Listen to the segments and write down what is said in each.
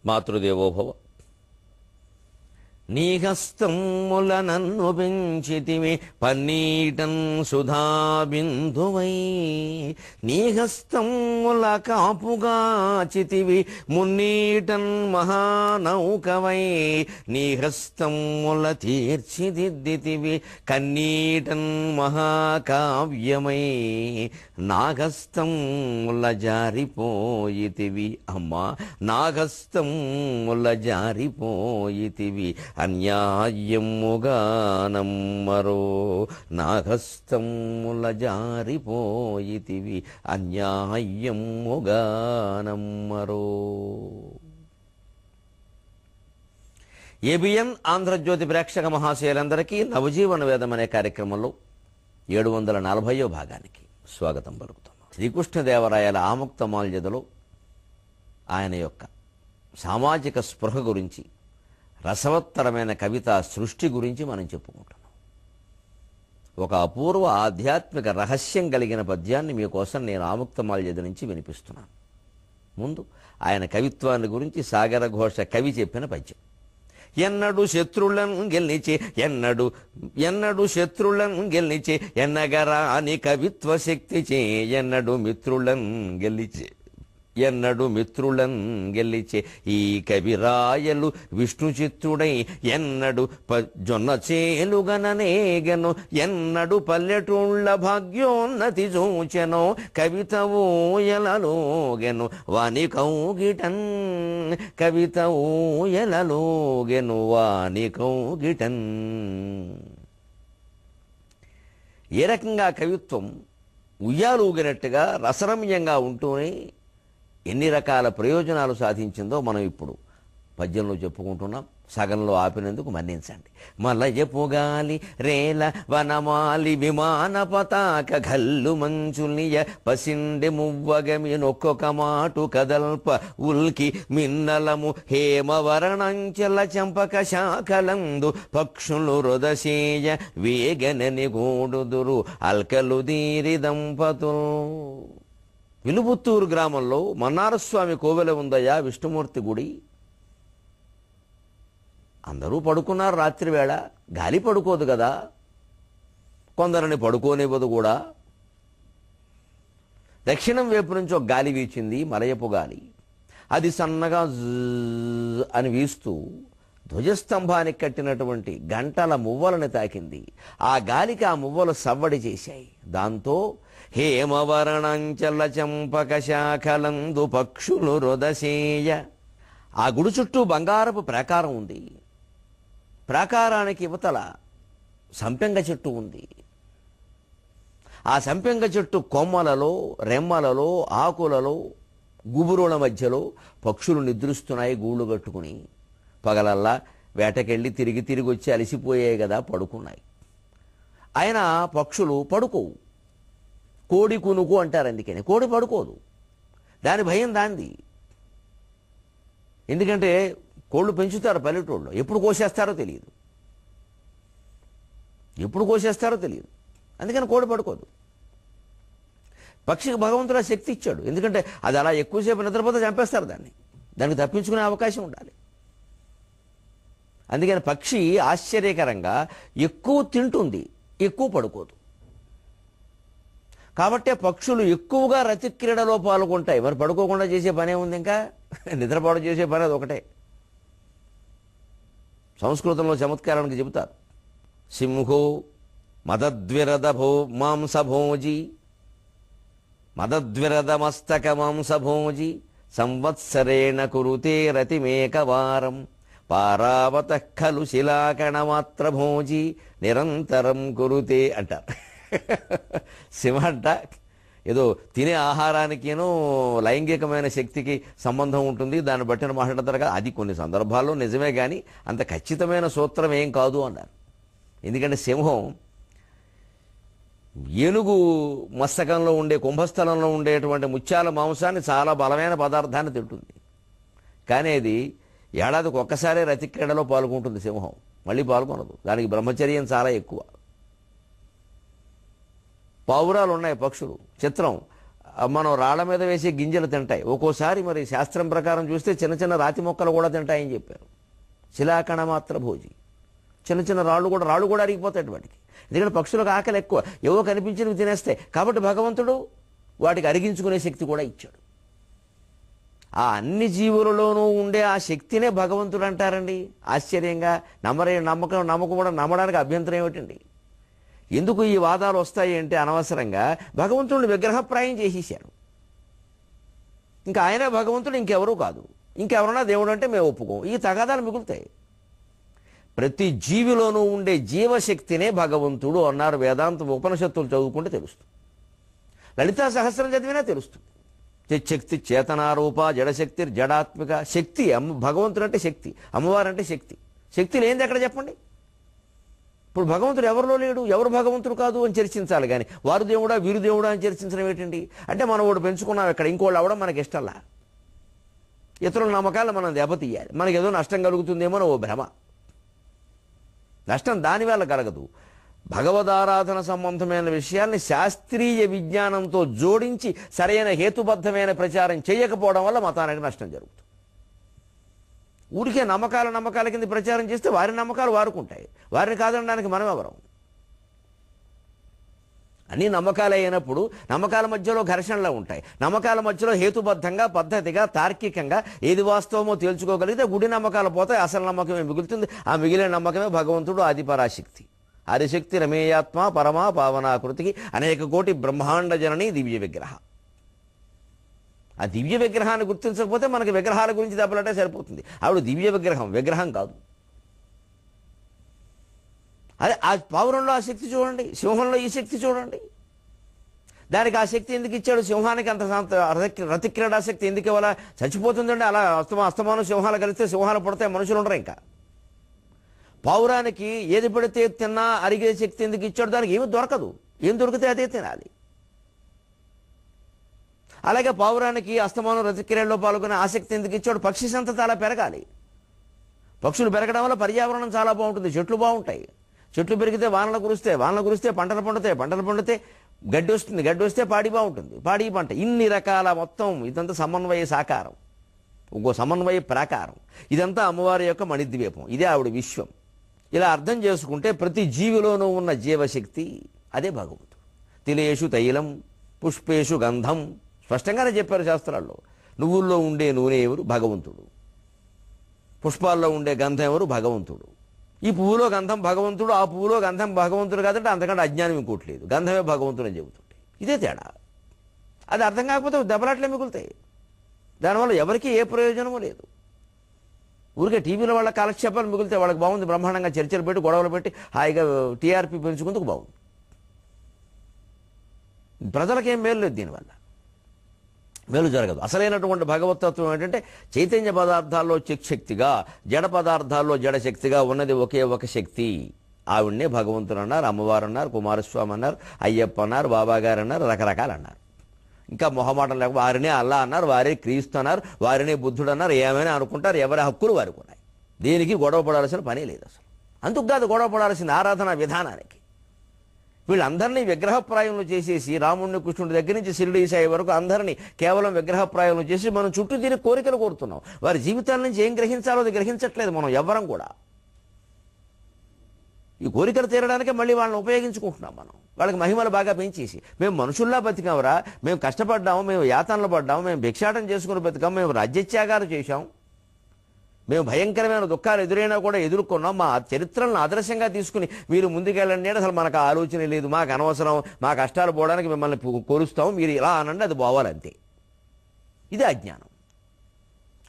మాతృదేవోభవ. నీ హస్తముల నన్ను పెంచితివి పన్నీటన్ సుధాబిందువై, నీ హస్తముల కాపుగాచితివి మున్నీటన్ మహానౌకవై, నీ హస్తముల తీర్చిదిద్దితివి కన్నీటన్ మహాకావ్యమై, నాగస్తముల జారిపోయితివి అమ్మా, నాగస్తముల జారిపోయితివి అన్యాయముగా నమ్మరో, నాగస్తముల జారిపోయితివి అన్యాయముగా నమ్మరో. ఏబిఎన్ ఆంధ్రజ్యోతి ప్రేక్షక మహాశయులందరికీ నవజీవన వేదం అనే కార్యక్రమంలో 740వ భాగానికి స్వాగతం పలుకుతున్నాం. శ్రీకృష్ణదేవరాయల ఆముక్తమాల్యదలో ఆయన యొక్క సామాజిక స్పృహ గురించి, రసవత్తరమైన కవితా సృష్టి గురించి మనం చెప్పుకుంటున్నాం. ఒక అపూర్వ ఆధ్యాత్మిక రహస్యం కలిగిన పద్యాన్ని మీకోసం నేను ఆముక్తమాల్యద నుంచి వినిపిస్తున్నాను. ముందు ఆయన కవిత్వాన్ని గురించి సాగర ఘోష కవి చెప్పిన పద్యం. ఎన్నడు శత్రులను గెలిచే ఎన్నడు శత్రులను గెలిచే ఎన్నగరాని కవిత్వ శక్తి చే, ఎన్నడు మిత్రులను గెలిచే ఈ కవిరాయలు విష్ణు చిత్రుడై, ఎన్నడు జొన్న చేలుగననేగను, ఎన్నడు పల్లెటూళ్ళ భాగ్యోన్నతి చూచెనో, కవిత ఊయలలోగెను వాని కౌగిటన్, కవిత ఊయలలోగెను వాని కౌగిటన్. ఏ రకంగా కవిత్వం ఉయ్యాలూగినట్టుగా రసరమ్యంగా ఉంటూనే ఎన్ని రకాల ప్రయోజనాలు సాధించిందో మనం ఇప్పుడు పద్యంలో చెప్పుకుంటున్నాం. సగంలో ఆపినందుకు మన్నించండి. మలయపుగాలి రేల వనమాలి విమాన పతాక గల్లు మంచులియ పసిండె మువ్వగమి నొక్కొక మాటు కదల్ప ఉల్కి మిన్నలము హేమవరణంచల చంపక శాఖలందు పక్షులు రొదసేయ వేగనని గూడుదురు అల్కలు దీరి దంపతులు. విలుపుత్తూరు గ్రామంలో మన్నారస్వామి కోవెల ఉందయ్యా, విష్ణుమూర్తి గుడి. అందరూ పడుకున్నారు రాత్రి వేళ. గాలి పడుకోదు కదా, కొందరిని పడుకోనివ్వదు కూడా. దక్షిణం వైపు నుంచి ఒక గాలి వీచింది, మలయపు గాలి. అది సన్నగా అని వీస్తూ ధ్వజస్తంభానికి కట్టినటువంటి గంటల మువ్వలను తాకింది. ఆ గాలికి ఆ మువ్వలు సవ్వడి చేశాయి. దాంతో హేమవరణంచల చంపక శాఖలందు పక్షులు రొదసేయ. ఆ గుడి చుట్టూ బంగారపు ప్రాకారం ఉంది. ప్రాకారానికి యువతల సంపెంగ చెట్టు ఉంది. ఆ సంపెంగ చెట్టు కొమ్మలలో, రెమ్మలలో, ఆకులలో, గుబురుల మధ్యలో పక్షులు నిద్రిస్తున్నాయి గూళ్ళు కట్టుకుని. పగలల్లా వేటకెళ్ళి తిరిగి వచ్చి అలసిపోయాయి కదా, పడుకున్నాయి. అయినా పక్షులు పడుకోవు. కోడి కునుకు అంటారు, అందుకని కోడి పడుకోదు. దాని భయం దాంది. ఎందుకంటే కోళ్ళు పెంచుతారు పల్లెటూళ్ళు, ఎప్పుడు కోసేస్తారో తెలియదు. అందుకని కోడి పడుకోదు. పక్షికి భగవంతుడు ఆ శక్తి ఇచ్చాడు. ఎందుకంటే అది అలా ఎక్కువసేపు నిద్రపోతే చంపేస్తారు దానికి తప్పించుకునే అవకాశం ఉండాలి. అందుకని పక్షి ఆశ్చర్యకరంగా ఎక్కువ తింటుంది, ఎక్కువ పడుకోదు. కాబట్టే పక్షులు ఎక్కువగా రతిక్రీడలో పాల్గొంటాయి. మరి పడుకోకుండా చేసే పనే ఉంది, ఇంకా నిద్రపాటు చేసే పని అది ఒకటే. సంస్కృతంలో చమత్కారానికి చెబుతారు. సింహో మదద్విరద మాంసభోజి, మదద్విరద మస్తక మాంసభోజి, సంవత్సరేణ కురుతే రతిమేకవారం, పారావత ఖలు శిలాకణమాత్ర భోజి, నిరంతరం కురుతే అంటారు. సింహంట ఏదో తినే ఆహారానికేనో లైంగికమైన శక్తికి సంబంధం ఉంటుంది, దాన్ని బట్టిన మాట్లాడతారు కదా. అది కొన్ని సందర్భాల్లో నిజమే, కానీ అంత ఖచ్చితమైన సూత్రం ఏం కాదు అన్నారు. ఎందుకంటే సింహం ఏనుగు మస్తకంలో ఉండే, కుంభస్థలంలో ఉండేటువంటి ముత్యాల మాంసాన్ని, చాలా బలమైన పదార్థాన్ని తింటుంది. కానీ అది ఏడాదికి ఒక్కసారే రతిక్రీడలో పాల్గొంటుంది సింహం, మళ్ళీ పాల్గొనదు. దానికి బ్రహ్మచర్యం చాలా ఎక్కువ. పావురాలు ఉన్నాయి, పక్షులు. చిత్రం, మనం రాళ్ల మీద వేసే గింజలు తింటాయి, ఒక్కోసారి మరి శాస్త్రం ప్రకారం చూస్తే చిన్న చిన్న రాతి మొక్కలు కూడా తింటాయని చెప్పారు. శిలాకణ మాత్ర భోజి, చిన్న చిన్న రాళ్ళు కూడా అరిగిపోతాయి వాటికి. ఎందుకంటే పక్షులకు ఆకలి ఎక్కువ, ఏవో కనిపించినవి తినేస్తాయి. కాబట్టి భగవంతుడు వాటికి అరిగించుకునే శక్తి కూడా ఇచ్చాడు. ఆ అన్ని జీవులలోనూ ఉండే ఆ శక్తినే భగవంతుడు అంటారండి. ఆశ్చర్యంగా నమ్మకం కూడా నమ్మడానికి అభ్యంతరం ఏమిటండి? ఎందుకు ఈ వాదాలు వస్తాయి అంటే అనవసరంగా భగవంతుడిని విగ్రహప్రాయం చేసేసారు. ఇంకా ఆయనే భగవంతుడు, ఇంకెవరూ కాదు. ఇంకెవరన్నా దేవుడు అంటే మేము ఒప్పుకోం. ఈ తగాదాలు మిగులుతాయి. ప్రతి జీవిలోనూ ఉండే జీవశక్తినే భగవంతుడు అన్నారు. వేదాంత ఉపనిషత్తులు చదువుకుంటే తెలుస్తుంది. లలితా సహస్రం చదివినా తెలుస్తుంది. శక్తి చేతనారూప జడశక్తి జడాత్మిక శక్తి. భగవంతుడు అంటే శక్తి, అమ్మవారంటే శక్తి. శక్తి లేనిది ఎక్కడ చెప్పండి? ఇప్పుడు భగవంతుడు ఎవరిలో లేడు, ఎవరు భగవంతుడు కాదు అని చర్చించాలి కానీ వారు దేవుడా వీరు దేవుడా అని చర్చించడం ఏంటండి? అంటే మనం ఒకటి పెంచుకున్నాం, ఇక్కడ ఇంకోళ్ళు అవడం మనకి ఇష్టంలా. ఇతరుల నమ్మకాలు మనం దెబ్బతీయాలి. మనకి ఏదో నష్టం కలుగుతుందేమో ఓ భ్రమ. నష్టం దానివల్ల కలగదు. భగవదారాధన సంబంధమైన విషయాల్ని శాస్త్రీయ విజ్ఞానంతో జోడించి సరైన హేతుబద్ధమైన ప్రచారం చేయకపోవడం వల్ల మతానికి నష్టం జరుగుతుంది. ఊరికే నమ్మకాల కింద ప్రచారం చేస్తే వారి నమ్మకాలు వారుకుంటాయి. వారిని కాదనడానికి మనం ఎవరం? అన్ని నమ్మకాలు అయినప్పుడు నమ్మకాల మధ్యలో ఘర్షణలు ఉంటాయి. నమ్మకాల మధ్యలో హేతుబద్ధంగా పద్ధతిగా తార్కికంగా ఏది వాస్తవమో తేల్చుకోగలిగితే గుడి నమ్మకాలు పోతాయి, అసలు నమ్మకమే మిగులుతుంది. ఆ మిగిలిన నమ్మకమే భగవంతుడు, ఆదిపరాశక్తి. ఆదిశక్తి రమేయాత్మ పరమా పావనాకృతికి అనేక కోటి బ్రహ్మాండ జనని దివ్య విగ్రహ. ఆ దివ్య విగ్రహాన్ని గుర్తించకపోతే మనకి విగ్రహాల గురించి దెబ్బలంటే సరిపోతుంది. ఆవిడ దివ్య విగ్రహం కాదు. అదే ఆ పావురంలో ఆ శక్తి చూడండి, సింహంలో ఈ శక్తి చూడండి. దానికి ఆ శక్తి ఎందుకు ఇచ్చాడు? సింహానికి అంత రతిక్రీడాశక్తి ఎందుకు ఇవ్వాలా? చచ్చిపోతుందండి అలా అస్తమానం సింహాలు కలిస్తే సింహాలు పడతాయి, మనుషులు ఉండరు. ఇంకా పావురానికి ఏది పడితే తిన్నా అరిగే శక్తి ఎందుకు ఇచ్చాడు? దానికి ఏమి దొరకదు, ఏం దొరికితే అదే తినాలి. అలాగే పావురానికి అస్తమానం రతిక్రియల్లో పాల్గొనే ఆసక్తి ఎందుకు ఇచ్చాడు? పక్షి సంతతి అలా పెరగాలి. పక్షులు పెరగడం వల్ల పర్యావరణం చాలా బాగుంటుంది, చెట్లు బాగుంటాయి. చెట్లు పెరిగితే వానలు కురిస్తే పంటలు పండితే గడ్డి వస్తే పాడి బాగుంటుంది, పాడి పంట. ఇన్ని రకాల మొత్తం ఇదంతా సమన్వయ సాకారం, ఇంకో సమన్వయ ప్రాకారం. ఇదంతా అమ్మవారి యొక్క మణిద్వీపం, ఇదే ఆవిడ విశ్వం. ఇలా అర్థం చేసుకుంటే ప్రతి జీవిలోనూ ఉన్న జీవశక్తి అదే భగవంతుడు. తిలేషు తైలం పుష్పేషు గంధం స్పష్టంగానే చెప్పారు శాస్త్రాల్లో. నువ్వుల్లో ఉండే నూనె ఎవరు? భగవంతుడు. పుష్పాల్లో ఉండే గంధం ఎవరు? భగవంతుడు. ఈ పువ్వులో గంధం భగవంతుడు, ఆ పువ్వులో గంధం భగవంతుడు కాదంటే అంతకంటే అజ్ఞానం ఇంకోటి లేదు. గంధమే భగవంతుడు అని చెబుతుంటే ఇదే తేడా. అది అర్థం కాకపోతే దెబ్బలాట్లే మిగులుతాయి. దానివల్ల ఎవరికి ఏ ప్రయోజనమూ లేదు. ఊరికే టీవీలో వాళ్ళ కాలక్షేపాలు మిగిలితే వాళ్ళకి బాగుంది, బ్రహ్మాండంగా చర్చలు పెట్టి గొడవలు పెట్టి హాయిగా టీఆర్పీ పెంచుకుందుకు బాగుంది. ప్రజలకేం మేలు లేదు, దీనివల్ల మేలు జరగదు. అసలైనటువంటి భగవతత్వం ఏంటంటే చైతన్య పదార్థాల్లో చిక్శక్తిగా, జడ పదార్థాల్లో జడశక్తిగా ఉన్నది ఒకే ఒక శక్తి. ఆవిడ్నే భగవంతుడు అన్నారు, అమ్మవారు అన్నారు, కుమారస్వామి అన్నారు, అయ్యప్ప అన్నారు, బాబాగారు అన్నారు, రకరకాలు అన్నారు. ఇంకా మొహమాటం లేక వారినే అల్లా అన్నారు, వారే క్రీస్తు అన్నారు, వారినే బుద్ధుడు అన్నారు. ఏమైనా అనుకుంటారు, ఎవరి హక్కులు వారికి ఉన్నాయి. దేనికి గొడవ పడాల్సిన పని లేదు అసలు. అందుకు కాదు గొడవ పడాల్సిన ఆరాధన విధానానికి. వీళ్ళందరినీ విగ్రహప్రాయంలో చేసేసి రాముడిని కృష్ణుడి దగ్గర నుంచి షిరిడీ సాయి వరకు అందరినీ కేవలం విగ్రహప్రాయంలో చేసి మనం చుట్టూ దీని కోరికలు కోరుతున్నాం. వారి జీవితాల నుంచి ఏం గ్రహించాలో అది గ్రహించట్లేదు మనం ఎవ్వరం కూడా. ఈ కోరికలు తీరడానికే మళ్ళీ వాళ్ళని ఉపయోగించుకుంటున్నాం మనం. వాళ్ళకి మహిమలు బాగా పెంచేసి మేము మనుషుల్లా బతికామరా, మేము కష్టపడ్డాము, మేము యాతనలు పడ్డాము, మేము భిక్షాటం చేసుకుని బతికాము, మేము రాజ్యత్యాగాలు చేశాం, మేము భయంకరమైన దుఃఖాలు ఎదురైనా కూడా ఎదుర్కొన్నాం, మా చరిత్రలను ఆదర్శంగా తీసుకుని మీరు ముందుకెళ్ళండి అంటే అసలు మనకు ఆలోచన లేదు, మాకు అనవసరం, మా కష్టాలు పోవడానికి మిమ్మల్ని కోరుస్తాం, మీరు ఇలా అనండి, అది పోవాలంతే. ఇది అజ్ఞానం.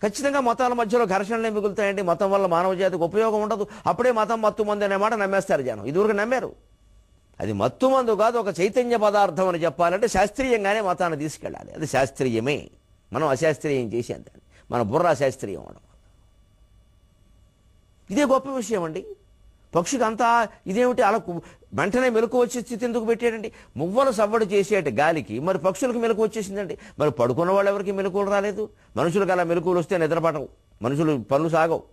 ఖచ్చితంగా మతాల మధ్యలో ఘర్షణలే మిగులుతాయండి. మతం వల్ల మానవ జాతికి ఉపయోగం ఉండదు. అప్పుడే మతం మత్తు మందు అనే మాట నమ్మేస్తారు జనం. ఇదివరకు నమ్మారు. అది మత్తు మందు కాదు, ఒక చైతన్య పదార్థం అని చెప్పాలంటే శాస్త్రీయంగానే మతాన్ని తీసుకెళ్ళాలి. అది శాస్త్రీయమే. మనం అశాస్త్రీయం చేసేది, మన బుర్ర అశాస్త్రీయం అవడం. ఇదే గొప్ప విషయం అండి. పక్షికి అంతా ఇదేమిటి అలా వెంటనే మెలకు వచ్చే స్థితి ఎందుకు పెట్టాడండి? మువ్వలు సవ్వడి చేసేట గాలికి మరి పక్షులకు మెలకు వచ్చేసిందండి. మరి పడుకున్న వాళ్ళు ఎవరికి మెలకువలు రాలేదు? మనుషులకు అలా మెలకువలు వస్తే నిద్రపడవు, మనుషులు పనులు సాగవు.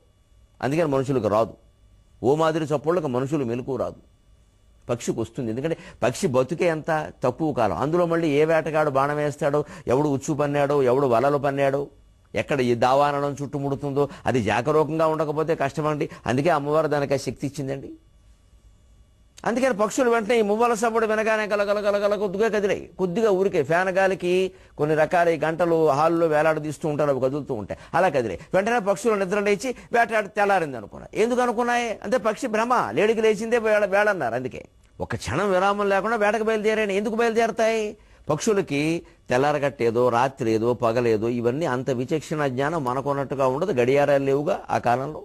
అందుకని మనుషులకు రాదు. ఓ మాదిరి చప్పుళ్ళకు మనుషులు మెలకు రాదు. పక్షికి వస్తుంది. ఎందుకంటే పక్షి బతుకే ఎంత తక్కువ కాలం. అందులో మళ్ళీ ఏ వేటగాడు బాణం వేస్తాడో, ఎవడు ఉచ్చు పన్నాడో, ఎవడు వలలు పన్నాడో, ఎక్కడ ఈ దావానడం చుట్టుముడుతుందో అది జాగరూకంగా ఉండకపోతే కష్టమండి. అందుకే అమ్మవారు దానికి ఆ శక్తి ఇచ్చిందండి. అందుకని పక్షులు వెంటనే ఈ మువ్వల సవ్వడు వినగానే గలగల కొద్దిగా కదిలాయి. కొద్దిగా ఊరికే ఫ్యాన్ గాలికి కొన్ని రకాల ఈ గంటలు హాల్లో వేలాడదీస్తూ ఉంటారు, అవి కదులుతూ ఉంటాయి. అలా కదిలాయి. వెంటనే పక్షులు నిద్ర లేచి వేటాడి తెల్లారింది అనుకున్నాయి. ఎందుకు అనుకున్నాయి అంటే పక్షి భ్రమ, లేడికి లేచిందే వేళన్నారు. అందుకే ఒక క్షణం విరామం లేకుండా వేటకు బయలుదేరాయని. ఎందుకు బయలుదేరతాయి? పక్షులకి తెల్లారగట్టేదో, రాత్రి ఏదో, పగలేదో ఇవన్నీ అంత విచక్షణ జ్ఞానం మనకున్నట్టుగా ఉండదు. గడియారాలు లేవుగా ఆ కాలంలో.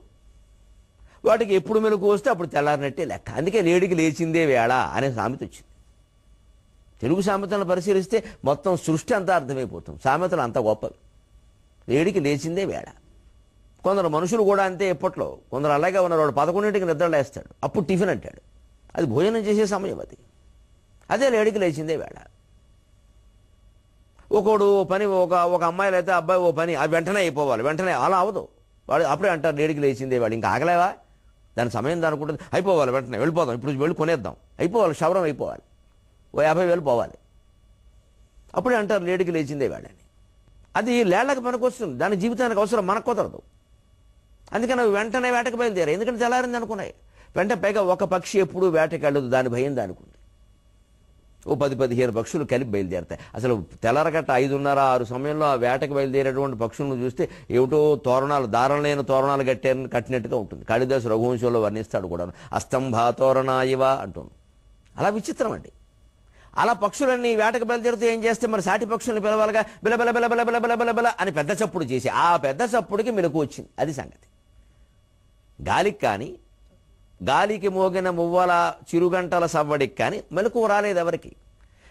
వాటికి ఎప్పుడు మెలకు వస్తే అప్పుడు తెల్లారినట్టే లెక్క. అందుకే లేడికి లేచిందే వేళ అనే సామెత వచ్చింది. తెలుగు సామెతలను పరిశీలిస్తే మొత్తం సృష్టి అంతా అర్థమైపోతుంది. సామెతలు అంత గొప్పవి. లేడికి లేచిందే వేళ. కొందరు మనుషులు కూడా అంతే. ఎప్పట్లో కొందరు అలాగే ఉన్నారు. వాడు 11ంటికి నిద్రలేస్తాడు, అప్పుడు టిఫిన్ అంటాడు. అది భోజనం చేసే సమయం అది. అదే లేడికి లేచిందే వేళ. ఒకడు ఓ పని, ఒక అమ్మాయిలు అయితే అబ్బాయి ఓ పని అది వెంటనే అయిపోవాలి, వెంటనే అలా అవదు. వాడు అప్పుడే అంటారు లేడికి లేచిందే వేళ. ఇంకా ఆగలేవా? దాని సమయం దానికి ఉంటుంది. అయిపోవాలి, వెంటనే వెళ్ళిపోదాం, ఇప్పుడు వెళ్ళి కొనేద్దాం, అయిపోవాలి, క్షవరం అయిపోవాలి, ఓ 50,000 పోవాలి, అప్పుడే అంటారు లేడికి లేచిందే వేళని. అది లేళ్లకు పనికి వస్తుంది, దాని జీవితానికి అవసరం, మనకు కుదరదు. అందుకని అవి వెంటనే వేటకు బయలుదేరాయి. ఎందుకంటే తెల్లారింది అనుకున్నాయి. వెంటనే పైగా ఒక పక్షి ఎప్పుడు వేటకి వెళ్ళదు, దాని భయం దానికి ఉంది. ఓ 10-15 పక్షులు కలిపి బయలుదేరతాయి. అసలు తెల్లరగట్ట 5:30-6 సమయంలో ఆ వేటకు బయలుదేరేటువంటి పక్షులను చూస్తే ఏమిటో తోరణాలు, దారం లేని తోరణాలు కట్టినట్టుగా ఉంటుంది. కాళిదాసు రఘువంశంలో వర్ణిస్తాడు కూడా, అస్తంభా తోరణాయివ అంటుంది. అలా విచిత్రం అండి. అలా పక్షులన్నీ వేటకు బయలుదేరుతూ ఏం చేస్తే మరి సాటి పక్షుల్ని పిలవాలిగా. బిలబిల బిలబిల బిలబిల బిలబిల అని పెద్ద చప్పుడు చేసి ఆ పెద్ద చప్పుడుకి మెలకు వచ్చింది. అది సంగతి. గాలికి కానీ, గాలికి మోగిన మువ్వల చిరుగంటల సవ్వడికి కానీ మెలకు రాలేదు ఎవరికి.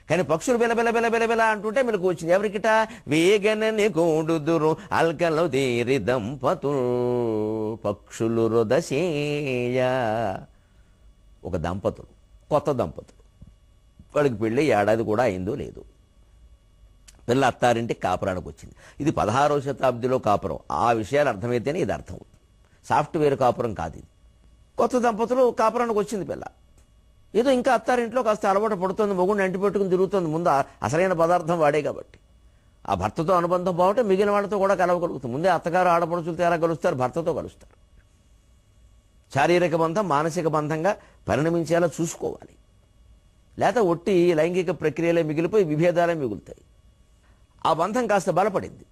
కానీ పక్షులు బిలబిల బిలబిల బిల అంటుంటే మెలకు వచ్చింది. ఎవరికిట? వేగనని గోడుదురు అల్కలో దేరి దంపతులు పక్షులు రుదసేయ. ఒక దంపతులు, కొత్త దంపతులు, వాడికి పెళ్ళి ఏడాది కూడా అయిందో లేదు. పిల్ల అత్తారింటి కాపురానికి వచ్చింది. ఇది 16వ శతాబ్దిలో కాపురం. ఆ విషయాలు అర్థమైతేనే ఇది అర్థం. సాఫ్ట్వేర్ కాపురం కాదు ఇది. కొత్త దంపతులు కాపురానికి వచ్చింది పిల్ల. ఏదో ఇంకా అత్తారింట్లో కాస్త అలవాటు పడుతుంది, మొగుడిని అంటి పెట్టుకుని తిరుగుతుంది. ముందు అసలైన పదార్థం వాడే కాబట్టి ఆ భర్తతో అనుబంధం బాగుంటే మిగిలిన వాళ్ళతో కూడా కలవగలుగుతుంది. ముందే అత్తగారు ఆడపడుచులతో ఎలా కలుస్తారు? భర్తతో కలుస్తారు. శారీరక బంధం మానసిక బంధంగా పరిణమించేలా చూసుకోవాలి. లేక ఒట్టి లైంగిక ప్రక్రియలే మిగిలిపోయి విభేదాలే మిగులుతాయి. ఆ బంధం కాస్త బలపడింది.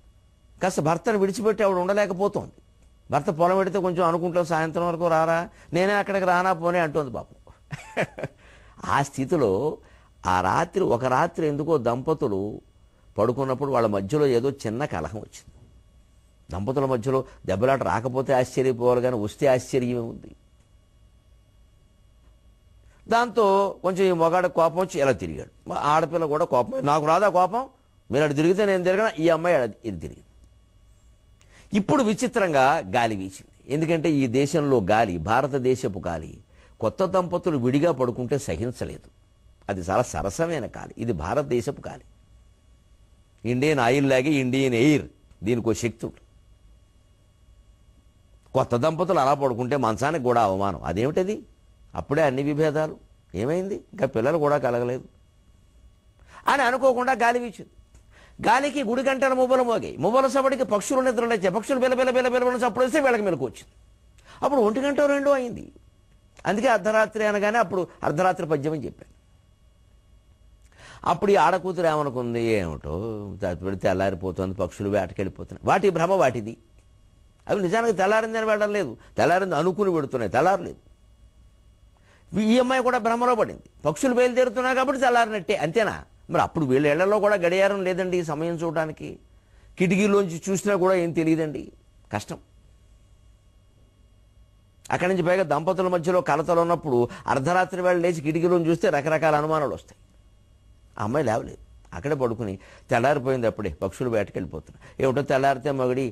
కాస్త భర్తను విడిచిపెట్టి ఆవిడ ఉండలేకపోతోంది. భర్త పొలం పెడితే కొంచెం అనుకుంటాం, సాయంత్రం వరకు రారా, నేనే అక్కడికి రానా పోనే అంటోంది పాపం. ఆ స్థితిలో ఒక రాత్రి ఎందుకో దంపతులు పడుకున్నప్పుడు వాళ్ళ మధ్యలో ఏదో చిన్న కలహం వచ్చింది. దంపతుల మధ్యలో దెబ్బలాట రాకపోతే ఆశ్చర్యపోవాలి, కానీ వస్తే ఆశ్చర్యమే ఉంది. దాంతో కొంచెం ఈ మొగాడ కోపం వచ్చి ఎలా తిరిగాడు. ఆడపిల్ల కూడా కోపం, నాకు రాదా కోపం, మీరు అటు తిరిగితే నేను తిరగనా, ఈ అమ్మాయి ఇది తిరిగింది. ఇప్పుడు విచిత్రంగా గాలి వీచింది. ఎందుకంటే ఈ దేశంలో గాలి, భారతదేశపు గాలి, కొత్త దంపతులు విడిగా పడుకుంటే సహించలేదు. అది చాలా సరసమైన గాలి. ఇది భారతదేశపు గాలి. ఇండియన్ ఆయిల్ లాగే ఇండియన్ ఎయిర్, దీనికి ఒక శక్తి ఉంటుంది. కొత్త దంపతులు అలా పడుకుంటే మంచానికి కూడా అవమానం. అదేమిటది? అప్పుడే అన్ని విభేదాలు. ఏమైంది? ఇంకా పిల్లలు కూడా కలగలేదు అని అనుకోకుండా గాలి వీచింది. గాలికి గుడి గంటల మువ్వలు మోగాయి. మువ్వల సవడికి పక్షులు నిద్రలేచాయి. పక్షులు బిలబిల చప్పుడు వస్తే వీళ్ళకి మెలకు వచ్చింది. అప్పుడు 1-2 అయింది. అందుకే అర్ధరాత్రి అనగానే అప్పుడు అర్ధరాత్రి పద్యం అని చెప్పాను. అప్పుడు ఈ ఆడకూతురు ఏమనుకుంది, ఏమిటో పెడితే తెల్లారిపోతుంది, పక్షులు వేటకెళ్ళిపోతున్నాయి. వాటి భ్రమ వాటిది. అవి నిజానికి తెల్లారిందని వెళ్ళలేదు, తెల్లారింది అనుకుని పెడుతున్నాయి, తెల్లారలేదు. ఈ అమ్మాయి కూడా భ్రమలో పడింది. పక్షులు బయలుదేరుతున్నాయి కాబట్టి తెల్లారినట్టే, అంతేనా? మరి అప్పుడు వీళ్ళ ఇళ్లలో కూడా గడియారం లేదండి సమయం చూడడానికి. కిటికీలోంచి చూసినా కూడా ఏం తెలియదండి, కష్టం. అక్కడి నుంచి పైగా దంపతుల మధ్యలో కలతలు ఉన్నప్పుడు అర్ధరాత్రి వేళ లేచి కిటికీలోంచి చూస్తే రకరకాల అనుమానాలు వస్తాయి. ఆ అమ్మాయి లేవలేదు, అక్కడే పడుకుని తెల్లారిపోయింది. అప్పుడే పక్షులు వేటకెళ్ళిపోతున్నాయి. ఏమిటో తెల్లారితే మగడి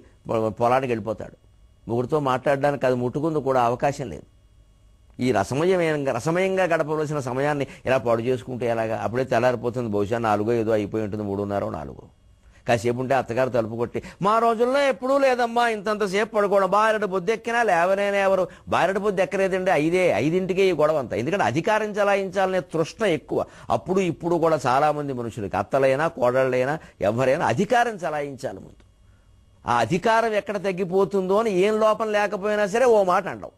పొలానికి వెళ్ళిపోతాడు. ముగ్గురితో మాట్లాడడానికి అది ముట్టుకుంది కూడా అవకాశం లేదు. ఈ రసమయంగా గడపవలసిన సమయాన్ని ఇలా పాడు చేసుకుంటే ఎలాగా? అప్పుడే తెల్లారిపోతుంది. బహుశా 4 ఏదో అయిపోయి ఉంటుంది, 3:30, 4. కాసేపు ఉంటే అత్తగారు తలుపు కొట్టి, మా రోజుల్లో ఎప్పుడూ లేదమ్మా ఇంతంతసేపు పడుకోవడం, బారెడు బొద్దు ఎక్కినా లేవనేనే ఎవరు, బారెడు బొద్దు ఎక్కలేదండి, 5ింటికే ఈ గొడవ అంతా. ఎందుకంటే అధికారం చలాయించాలనే తృష్ణ ఎక్కువ. అప్పుడు ఇప్పుడు కూడా చాలామంది మనుషులకి, అత్తలైనా కోడళ్ళైనా ఎవరైనా అధికారం చలాయించాలి ముందు. ఆ అధికారం ఎక్కడ తగ్గిపోతుందో అని ఏం లోపం లేకపోయినా సరే ఓ మాట అండవు,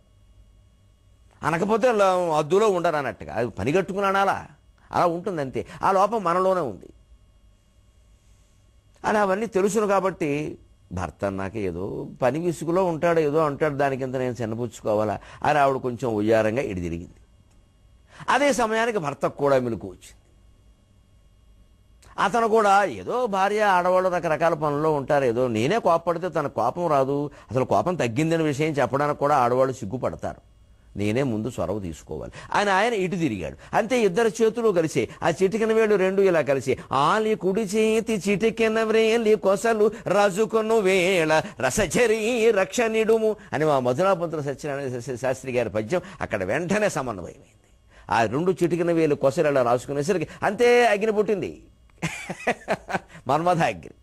అనకపోతే అద్దులో ఉండరు అన్నట్టుగా. అది పని కట్టుకుని అనాలా, అలా ఉంటుంది అంతే. ఆ లోపం మనలోనే ఉంది అని అవన్నీ తెలుసును. కాబట్టి భర్త నాకు ఏదో పని విసుగులో ఉంటాడు, ఏదో అంటాడు, దానికింత నేను చిన్నపుచ్చుకోవాలా అని ఆవిడ కొంచెం ఉయ్యారంగా ఇడి తిరిగింది. అదే సమయానికి భర్తకు కూడా మెలకు వచ్చింది. అతను కూడా ఏదో భార్య ఆడవాళ్ళు రకరకాల పనుల్లో ఉంటారు, ఏదో నేనే కోపపడితే తన కోపం రాదు, అసలు కోపం తగ్గిందనే విషయం చెప్పడానికి కూడా ఆడవాళ్ళు సిగ్గుపడతారు, నేనే ముందు చొరవ తీసుకోవాలి అని ఆయన ఇటు తిరిగాడు. అంతే, ఇద్దరు చేతులు కలిసి ఆ చిటికిన వేళ్ళు రెండు ఇలా కలిసి, ఆలి కుడి చేతి చిటికిన వ్రేలి కొసలు రాజుకొను వేళ రసచరి రక్షణిడుము అని మా మధురాపుత్ర సత్యనారాయణ శాస్త్రి గారి పద్యం అక్కడ వెంటనే సమన్వయమైంది. ఆ రెండు చిటికిన వేలు కొసలు అలా రాసుకునేసరికి అంతే అగ్ని పుట్టింది, మన్మథ అగ్ని.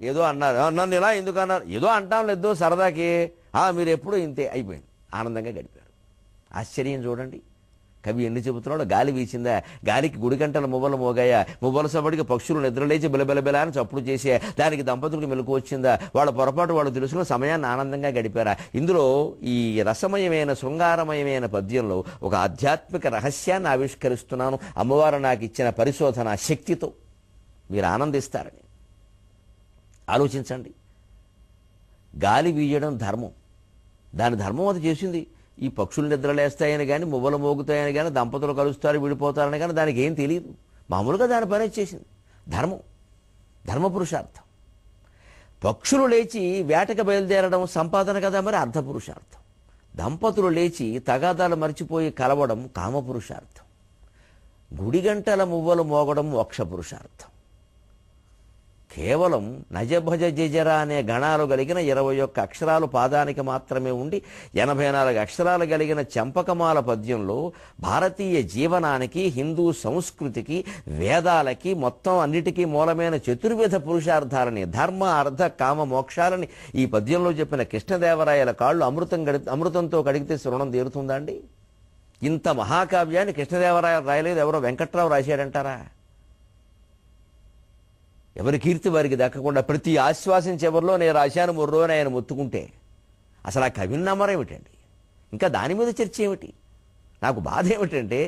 ఏదో అన్నారు, నన్ను ఇలా ఎందుకు అన్నారు, ఏదో అంటాం లేదు సరదాకి, మీరు ఎప్పుడూ ఇంతే అయిపోయింది, ఆనందంగా గడిపారు. ఆశ్చర్యం చూడండి, కవి ఎన్ని చెబుతున్నాడు. గాలి వీచిందా, గాలికి గుడిగంటల మువ్వలు మోగాయా, మువ్వల సబడికి పక్షులు నిద్రలేచి బిలబిలబిలా అని చప్పుడు చేసే, దానికి దంపతులకు మెలకు వచ్చిందా, వాళ్ళ పొరపాటు వాళ్ళు తెలుసుకుని సమయాన్ని ఆనందంగా గడిపారా. ఇందులో ఈ రసమయమైన శృంగారమయమైన పద్యంలో ఒక ఆధ్యాత్మిక రహస్యాన్ని ఆవిష్కరిస్తున్నాను, అమ్మవారు నాకు ఇచ్చిన పరిశోధన శక్తితో మీరు ఆనందిస్తారని ఆలోచించండి. గాలి వీయడం ధర్మం, దాని ధర్మం అది చేసింది. ఈ పక్షులు నిద్రలేస్తాయని కానీ, మువ్వలు మోగుతాయని కానీ, దంపతులు కలుస్తారు విడిపోతారని కానీ దానికి ఏం తెలియదు, మామూలుగా దాని పని చేసింది. ధర్మం, ధర్మపురుషార్థం. పక్షులు లేచి వేటకు బయలుదేరడం సంపాదన కదా, మరి అర్థపురుషార్థం. దంపతులు లేచి తగాదాలు మర్చిపోయి కలవడం కామపురుషార్థం. గుడిగంటల మువ్వలు మోగడం మోక్షపురుషార్థం. కేవలం నజభజ జజర అనే గణాలు కలిగిన 21 అక్షరాలు పాదానికి మాత్రమే ఉండి 84 అక్షరాలు కలిగిన చంపకమాల పద్యంలో భారతీయ జీవనానికి, హిందూ సంస్కృతికి, వేదాలకి, మొత్తం అన్నిటికీ మూలమైన చతుర్విధ పురుషార్థాలని, ధర్మ అర్థ కామ మోక్షాలని ఈ పద్యంలో చెప్పిన కృష్ణదేవరాయల కాళ్ళు అమృతంతో కడిగితే రుణం తీరుతుందా అండి? ఇంత మహాకావ్యాన్ని కృష్ణదేవరాయలు రాయలేదు, ఎవరో వెంకట్రావు రాశాడంటారా? ఎవరి కీర్తి వారికి దక్కకుండా ప్రతి ఆశ్వాసం చివరిలో నేను రాశాను మొర్రో అని ఆయన మొత్తుకుంటే అసలు ఆ కవిని నమ్మరేమిటండి? ఇంకా దాని మీద చర్చ ఏమిటి? నాకు బాధ ఏమిటంటే,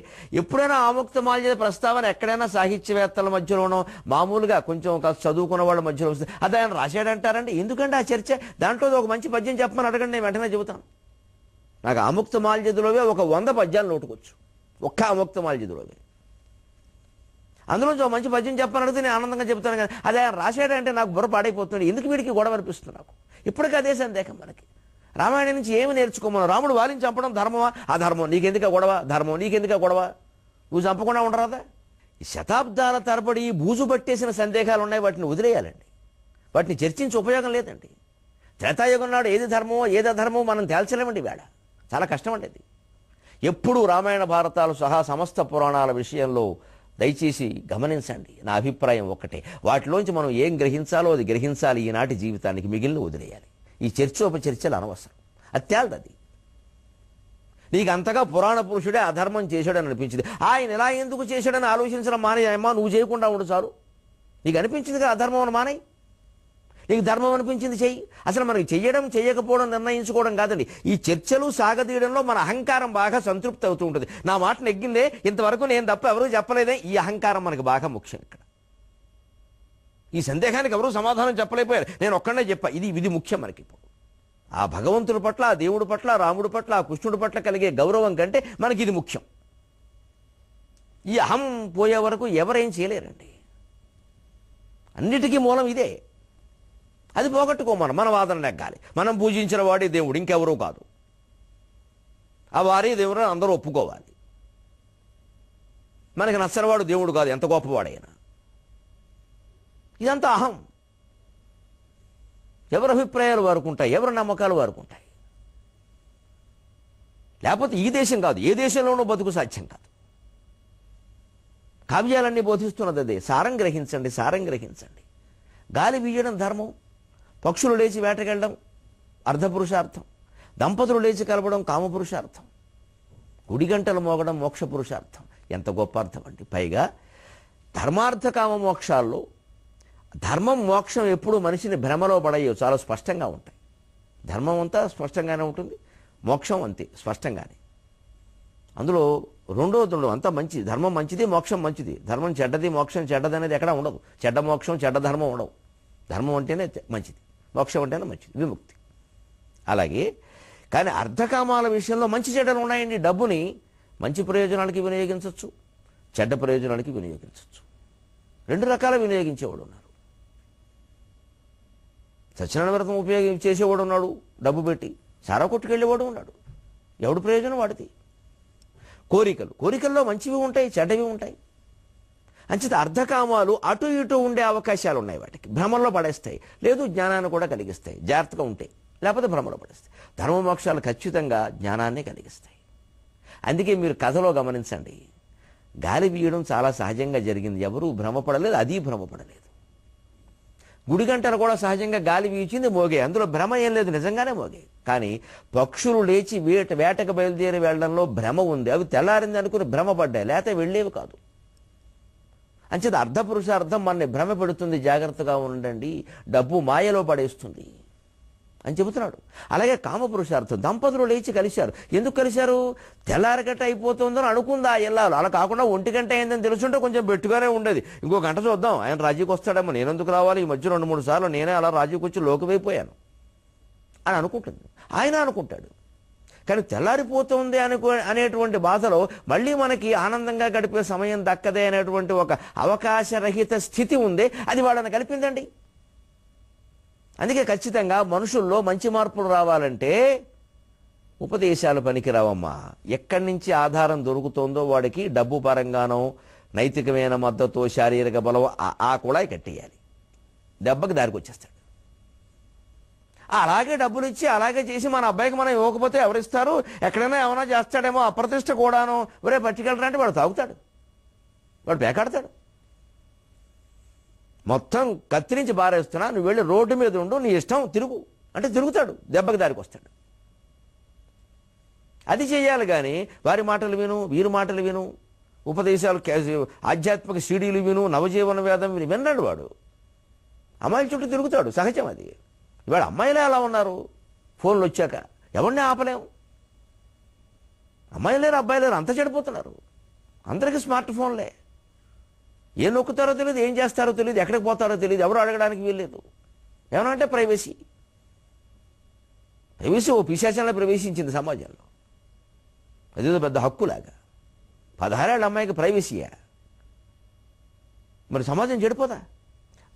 ఎప్పుడైనా ఆముక్తమాల్యద ప్రస్తావన ఎక్కడైనా సాహిత్యవేత్తల మధ్యలోనో, మామూలుగా కొంచెం చదువుకున్న వాళ్ళ మధ్యలో వస్తే అది ఆయన రాశాడంటారండి. ఎందుకంటే ఆ చర్చ, దాంట్లో ఒక మంచి పద్యం చెప్పమని అడగండి, నేను వెంటనే చెబుతాను. నాకు ఆముక్తమాల్యదలోవే ఒక 100 పద్యాలు నోటుకొచ్చు, ఒక్క ఆముక్తమాల్యదలోవే. అందులోంచి ఒక మంచి పద్యం చెప్పని అడిగితే నేను ఆనందంగా చెప్తాను. కానీ అది ఆయన రాశాడంటే నాకు బుర్ర పాడైపోతుంది. ఎందుకు వీడికి గొడవ అనిపిస్తుంది నాకు. ఇప్పటికీ అదే సందేహం మనకి. రామాయణం నుంచి ఏమి నేర్చుకోమను? రాముడు వాలిని చంపడం ధర్మమా? అధర్మం. నీకెందుక గొడవ? ధర్మం. నీకెందుక గొడవ? నువ్వు చంపకుండా ఉండరాదా? ఈ శతాబ్దాల తరబడి బూజు పట్టేసిన సందేహాలు ఉన్నాయి, వాటిని వదిలేయాలండి. వాటిని చర్చించి ఉపయోగం లేదండి. త్రేతాయుగం నాడు ఏది ధర్మమో ఏది అధర్మమో మనం తేల్చలేమండి. వేళ చాలా కష్టం అండి అది. ఎప్పుడూ రామాయణ భారతాలు సహా సమస్త పురాణాల విషయంలో దయచేసి గమనించండి. నా అభిప్రాయం ఒక్కటే, వాటిలోంచి మనం ఏం గ్రహించాలో అది గ్రహించాలి. ఈనాటి జీవితానికి మిగిలిన వదిలేయాలి. ఈ చర్చోపచర్చలు అనవసరం. అది నీకు అంతగా పురాణ పురుషుడే అధర్మం చేశాడని అనిపించింది, ఆయన ఎలా ఎందుకు చేశాడని ఆలోచించడం మానేయమ్మా. నువ్వు చేయకుండా ఉండు చాలు. నీకు అనిపించింది కదా అధర్మం అని, మానేయి. నీకు ధర్మం అనిపించింది చెయ్యి. అసలు మనకి చెయ్యడం చేయకపోవడం నిర్ణయించుకోవడం కాదండి. ఈ చర్చలు సాగదీయడంలో మన అహంకారం బాగా సంతృప్తి అవుతూ ఉంటుంది. నా మాట నెగ్గిందే, ఇంతవరకు నేను తప్ప ఎవరూ చెప్పలేదే, ఈ అహంకారం మనకు బాగా ముఖ్యం. ఇక్కడ ఈ సందేహానికి ఎవరూ సమాధానం చెప్పలేకపోయారు, నేను ఒక్కడే చెప్పా. ఇది ముఖ్యం మనకి. ఇప్పుడు ఆ భగవంతుడి పట్ల, ఆ దేవుడి పట్ల, ఆ రాముడి పట్ల, ఆ కృష్ణుడి పట్ల కలిగే గౌరవం కంటే మనకి ఇది ముఖ్యం. ఈ అహం పోయే వరకు ఎవరేం చేయలేరండి. అన్నిటికీ మూలం ఇదే. అది పోగొట్టుకోమను. మన వాదన నెగ్గాలి. మనం పూజించిన వాడే దేవుడు, ఇంకెవరూ కాదు. ఆ వారే దేవుడు అందరూ ఒప్పుకోవాలి. మనకి నచ్చనివాడు దేవుడు కాదు, ఎంత గొప్పవాడైనా. ఇదంతా అహం. ఎవరి అభిప్రాయాలు వారుకుంటాయి, ఎవరి నమ్మకాలు వారుకుంటాయి. లేకపోతే ఈ దేశం కాదు, ఏ దేశంలోనూ బతుకు సాధ్యం కాదు. కావ్యాలన్నీ బోధిస్తున్నది అదే. సారం గ్రహించండి, సారం గ్రహించండి. గాలి వీయడం ధర్మం, పక్షులు లేచి వేటకెళ్ళడం అర్ధపురుషార్థం, దంపతులు లేచి కలవడం కామపురుషార్థం, గుడిగంటలు మోగడం మోక్ష పురుషార్థం. ఎంత గొప్ప అర్థం అండి. పైగా ధర్మార్థ కామ మోక్షాల్లో ధర్మం మోక్షం ఎప్పుడు మనిషిని భ్రమలో పడయ్యో చాలా స్పష్టంగా ఉంటాయి. ధర్మం అంతా స్పష్టంగానే ఉంటుంది, మోక్షం అంతే స్పష్టంగానే. అందులో రెండోది అంతా మంచిది. ధర్మం మంచిది, మోక్షం మంచిది. ధర్మం చెడ్డది, మోక్షం చెడ్డది అనేది ఎక్కడా ఉండదు. చెడ్డ మోక్షం, చెడ్డ ధర్మం ఉండవు. ధర్మం అంటేనే మంచిది, మోక్షం అంటేనే మంచిది, విముక్తి. అలాగే కానీ అర్ధకామాల విషయంలో మంచి చెడ్డలు ఉన్నాయండి. డబ్బుని మంచి ప్రయోజనాలకి వినియోగించవచ్చు, చెడ్డ ప్రయోజనాలకి వినియోగించవచ్చు. రెండు రకాల వినియోగించేవాడు ఉన్నారు. సత్యనారాయణ వ్రతం చేసేవాడు ఉన్నాడు, డబ్బు పెట్టి సారా కొట్టుకెళ్ళేవాడు ఉన్నాడు. ఎవడు ప్రయోజనం వాడిది. కోరికల్లో మంచివి ఉంటాయి, చెడ్డవి ఉంటాయి. అంచేత అర్ధకామాలు అటు ఇటు ఉండే అవకాశాలు ఉన్నాయి. వాటికి భ్రమంలో పడేస్తాయి, లేదు జ్ఞానాన్ని కూడా కలిగిస్తాయి. జాగ్రత్తగా ఉంటాయి, లేకపోతే భ్రమలో పడేస్తాయి. ధర్మమోక్షాలు ఖచ్చితంగా జ్ఞానాన్ని కలిగిస్తాయి. అందుకే మీరు కథలో గమనించండి, గాలి వీయడం చాలా సహజంగా జరిగింది. ఎవరూ భ్రమపడలేదు, అది భ్రమపడలేదు. గుడిగంటలు కూడా సహజంగా గాలి వీచింది, మోగే. అందులో భ్రమ ఏం లేదు, నిజంగానే మోగే. కానీ పక్షులు లేచి వేటకు బయలుదేరి వెళ్ళడంలో భ్రమ ఉంది. అవి తెల్లారింది అనుకుని భ్రమపడ్డాయి, లేకపోతే వెళ్ళేవి కాదు. అంచేత అర్ధపురుషార్థం మనని భ్రమ పెడుతుంది. జాగ్రత్తగా ఉండండి, డబ్బు మాయలో పడేస్తుంది అని చెబుతున్నాడు. అలాగే కామపురుషార్థం, దంపతులు లేచి కలిశారు. ఎందుకు కలిశారు? తెల్లారగట్ట అయిపోతుందని అనుకుందా ఇల్లాలు. అలా కాకుండా 1 గంట అయిందని తెలుసుంటే కొంచెం బెట్టుగానే ఉండేది. ఇంకో గంట చూద్దాం, ఆయన రాజీకి వస్తాడేమో, నేనెందుకు రావాలి, ఈ మధ్య 2-3 సార్లు నేనే అలా రాజీకి వచ్చి లోకమైపోయాను అని అనుకుంటుంది. ఆయన అనుకుంటాడు. కానీ తెల్లారిపోతుంది అనేటువంటి బాధలో మళ్ళీ మనకి ఆనందంగా గడిపే సమయం దక్కదే అనేటువంటి ఒక అవకాశరహిత స్థితి ఉంది. అది వాళ్ళని కలిపిందండి. అందుకే ఖచ్చితంగా మనుషుల్లో మంచి మార్పులు రావాలంటే ఉపదేశాలు పనికిరావమ్మా. ఎక్కడి నుంచి ఆధారం దొరుకుతుందో వాడికి డబ్బు పరంగానో నైతికమైన మద్దతు, శారీరక బలం ఆ కుళాయి కట్టేయాలి. దెబ్బకి దారికి వచ్చేస్తాడు. అలాగే డబ్బులు ఇచ్చి అలాగే చేసి మన అబ్బాయికి మనం ఇవ్వకపోతే ఎవరిస్తారు? ఎక్కడైనా ఏమైనా చేస్తాడేమో, అప్రతిష్ట కూడాను. ఒరే పట్టుకెళ్ళరంటే వాడు తాగుతాడు, వాడు పేకాడతాడు. మొత్తం కత్తిరించి బారేస్తున్నా, నువ్వు వెళ్ళి రోడ్డు మీద ఉండు, నీ ఇష్టం తిరుగు అంటే తిరుగుతాడు, దెబ్బకి దారికి వస్తాడు. అది చేయాలి. కానీ వారి మాటలు విను, వీరి మాటలు విను, ఉపదేశాలు, ఆధ్యాత్మిక సీడీలు విను, నవజీవన వేదం విని విన్నాడు వాడు. అమ్మాయిల చుట్టూ తిరుగుతాడు, సహజం అది. ఇవాళ అమ్మాయిలే అలా ఉన్నారు. ఫోన్లు వచ్చాక ఎవరిని ఆపలేము. అమ్మాయిలు లేరు, అబ్బాయిలు లేరు, అంత చెడిపోతున్నారు. అందరికీ స్మార్ట్ ఫోన్లే. ఏం నొక్కుతారో తెలియదు, ఏం చేస్తారో తెలియదు, ఎక్కడికి పోతారో తెలియదు, ఎవరు అడగడానికి వీల్లేదు. ఏమన్నా అంటే ప్రైవసీ ఓ పిశాచంలో ప్రవేశించింది సమాజంలో. అదేదో పెద్ద హక్కులాగా. 16 ఏళ్ళ అమ్మాయికి ప్రైవసీయా? మరి సమాజం చెడిపోదా?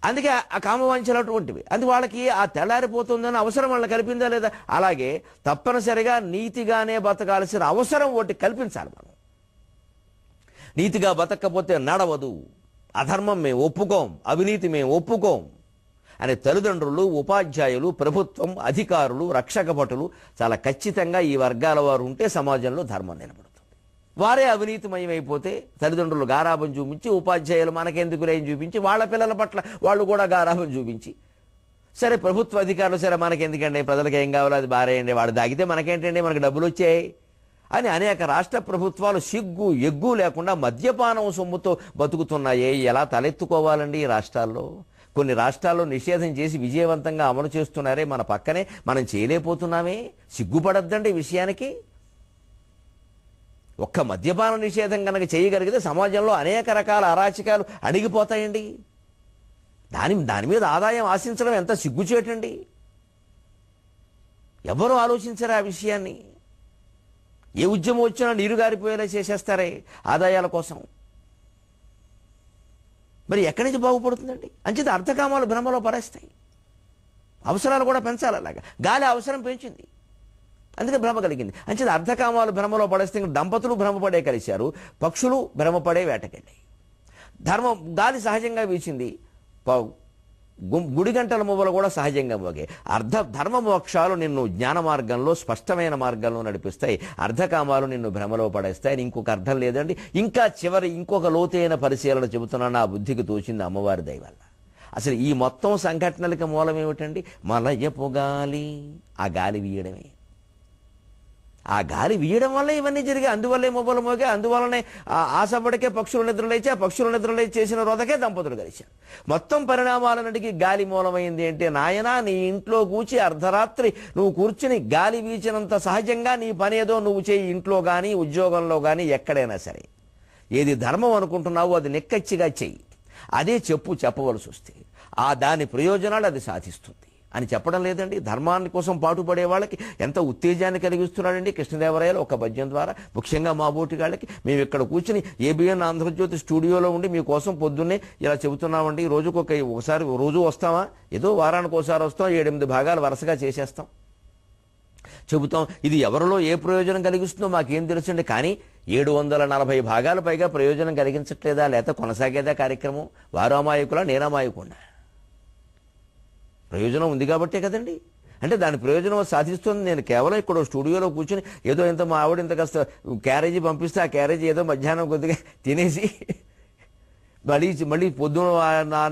అందుకే ఆ కామవాంఛలు అటువంటివి. అందుకే వాళ్ళకి ఆ తెల్లారిపోతుందని అవసరం వాళ్ళని కల్పిందా లేదా? అలాగే తప్పనిసరిగా నీతిగానే బతకాల్సిన అవసరం ఒకటి కల్పించాలి. మనం నీతిగా బతకపోతే నడవదు, అధర్మం మేము ఒప్పుకోం, అవినీతి మేము ఒప్పుకోం అనే తల్లిదండ్రులు, ఉపాధ్యాయులు, ప్రభుత్వం, అధికారులు, రక్షక భటులు చాలా ఖచ్చితంగా ఈ వర్గాల వారు ఉంటే సమాజంలో ధర్మం నిలబడుతుంది. వారే అవినీతిమయమైపోతే తల్లిదండ్రులు గారాబం చూపించి, ఉపాధ్యాయులు మనకెందుకు లేని చూపించి, వాళ్ళ పిల్లల పట్ల వాళ్ళు కూడా గారాబం చూపించి, సరే ప్రభుత్వ అధికారులు సరే మనకెందుకండి, ప్రజలకు ఏం కావాలో అది బారేయండి, వాడు దాగితే మనకేంటండి, మనకు డబ్బులు వచ్చాయి అని అనేక రాష్ట్ర ప్రభుత్వాలు సిగ్గు ఎగ్గు లేకుండా మద్యపానం సొమ్ముతో బతుకుతున్నాయే. ఎలా తలెత్తుకోవాలండి ఈ రాష్ట్రాల్లో? కొన్ని రాష్ట్రాల్లో నిషేధం చేసి విజయవంతంగా అమలు చేస్తున్నారే, మన పక్కనే మనం చేయలేకపోతున్నామే. సిగ్గుపడద్దండి ఈ విషయానికి. ఒక్క మద్యపాన నిషేధం కనుక చేయగలిగితే సమాజంలో అనేక రకాల అరాచకాలు అణిగిపోతాయండి. దాని మీద ఆదాయం ఆశించడం ఎంత సిగ్గుచేటండి. ఎవరు ఆలోచించరు ఆ విషయాన్ని. ఏ ఉద్యమం వచ్చినా నీరు గారిపోయేలా చేసేస్తారే ఆదాయాల కోసం. మరి ఎక్కడి నుంచి బాగుపడుతుందండి? అంచేత అర్థకామాలు భ్రమలో పడేస్తాయి. అవసరాలు కూడా పెంచాలి. అలాగా గాలి అవసరం పెంచింది, అందుకే భ్రమ కలిగింది. అంచేత అర్ధకామాలు భ్రమలో పడేస్తే దంపతులు భ్రమపడే కలిశారు, పక్షులు భ్రమపడే వేటకెళ్ళాయి. గాలి సహజంగా వీచింది, గుడి గంటల మువ్వలు కూడా సహజంగా మోగే. ధర్మ మోక్షాలు నిన్ను జ్ఞాన మార్గంలో స్పష్టమైన మార్గంలో నడిపిస్తాయి, అర్ధకామాలు నిన్ను భ్రమలో పడేస్తాయి. ఇంకొక అర్థం లేదండి. ఇంకా ఇంకొక లోతైన పరిశీలన చెబుతున్నా, నా బుద్ధికి తోచింది అమ్మవారి దయ వల్ల. అసలు ఈ మొత్తం సంఘటనలకి మూలం ఏమిటండి? మలయపు గాలి, ఆ గాలి వీయడమే. ఆ గాలి వీయడం వల్ల ఇవన్నీ జరిగాయి. అందువల్లే మొబైల్ మోగే, అందువల్లనే ఆశపడికే పక్షులు నిద్రలేచి, ఆ పక్షులు నిద్రలేచి చేసిన రోదకే దంపతులు కలిశారు. మొత్తం పరిణామాలన్నిటికీ గాలి మూలమైంది అంటే, నాయనా నీ ఇంట్లో కూర్చి అర్ధరాత్రి నువ్వు కూర్చుని గాలి వీచినంత సహజంగా నీ పని ఏదో నువ్వు చేయి, ఇంట్లో కానీ ఉద్యోగంలో కానీ ఎక్కడైనా సరే. ఏది ధర్మం అనుకుంటున్నావో అది నెక్కచ్చిగా చెయ్యి. అదే చెప్పవలసి వస్తే దాని ప్రయోజనాలు అది సాధిస్తుంది అని చెప్పడం లేదండి. ధర్మాన్ని కోసం పాటుపడే వాళ్ళకి ఎంత ఉత్తేజాన్ని కలిగిస్తున్నాడండి కృష్ణదేవరాయలు ఒక పద్యం ద్వారా. ముఖ్యంగా మా బోటి వాళ్ళకి మేము ఇక్కడ కూర్చుని ఏబిఎన్ ఆంధ్రజ్యోతి స్టూడియోలో ఉండి మీకోసం పొద్దున్నే ఇలా చెబుతున్నామండి. ఒకసారి రోజు వస్తామా? ఏదో వారానికి ఒకసారి వస్తాం, 7-8 భాగాలు వరుసగా చేసేస్తాం, చెబుతాం. ఇది ఎవరిలో ఏ ప్రయోజనం కలిగిస్తుందో మాకేం తెలుసండి. కానీ 740 భాగాలు పైగా ప్రయోజనం కలిగించట్లేదా? లేకపోతే కొనసాగేదా కార్యక్రమం? వారు అమాయకులా, నేను అమాయకున్నా? ప్రయోజనం ఉంది కాబట్టే కదండి. అంటే దాని ప్రయోజనం సాధిస్తుంది. నేను కేవలం ఇక్కడ స్టూడియోలో కూర్చుని ఏదో ఇంత మా ఆవిడ ఇంత కాస్త క్యారేజీ పంపిస్తే ఆ క్యారేజీ ఏదో మధ్యాహ్నం కొద్దిగా తినేసి మళ్ళీ పొద్దున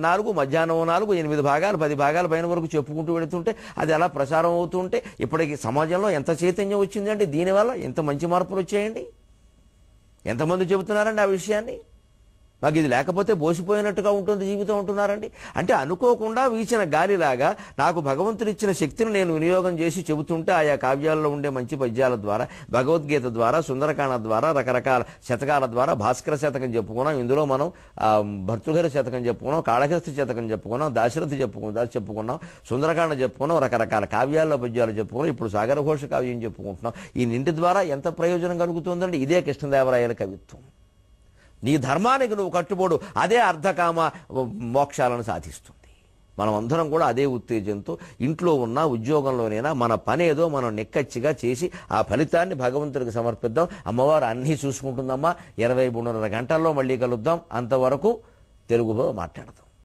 4, మధ్యాహ్నం 4, 8 భాగాలు 10 భాగాల పైన వరకు చెప్పుకుంటూ వెళుతుంటే అది అలా ప్రసారం అవుతుంటే ఇప్పటికి సమాజంలో ఎంత చైతన్యం వచ్చిందండి. దీనివల్ల ఎంత మంచి మార్పులు వచ్చాయండి. ఎంతమంది చెబుతున్నారండి ఆ విషయాన్ని? మాకు ఇది లేకపోతే బోసిపోయినట్టుగా ఉంటుంది జీవితం ఉంటున్నారండి. అంటే అనుకోకుండా వీచిన గాలిలాగా నాకు భగవంతుడు ఇచ్చిన శక్తిని నేను వినియోగం చేసి చెబుతుంటే, ఆయా కావ్యాల్లో ఉండే మంచి పద్యాల ద్వారా, భగవద్గీత ద్వారా, సుందరకాండ ద్వారా, రకరకాల శతకాల ద్వారా, భాస్కర శతకం చెప్పుకున్నాం, ఇందులో మనం భర్తృహరి శతకం చెప్పుకున్నాం, కాళహస్తి శతకం చెప్పుకున్నాం, దాశరథి చెప్పుకున్నాం, సుందరకాండ చెప్పుకున్నాం, రకరకాల కావ్యాల్లో పద్యాలు చెప్పుకున్నాం, ఇప్పుడు సాగరఘోష కావ్యం చెప్పుకుంటున్నాం. ఈ నింటి ద్వారా ఎంత ప్రయోజనం కలుగుతుందండి? ఇదే కృష్ణదేవరాయల కవిత్వం. నీ ధర్మానికి నువ్వు కట్టుబడు, అదే అర్ధకామ మోక్షాలను సాధిస్తుంది. మనం అందరం కూడా అదే ఉత్తేజంతో ఇంట్లో ఉన్నా ఉద్యోగంలోనైనా మన పనేదో మనం నెక్కచ్చిగా చేసి ఆ ఫలితాన్ని భగవంతుడికి సమర్పిద్దాం. అమ్మవారు అన్నీ చూసుకుంటుందమ్మా. 23:30 గంటల్లో మళ్ళీ కలుద్దాం. అంతవరకు తెలుగులో మాట్లాడదాం.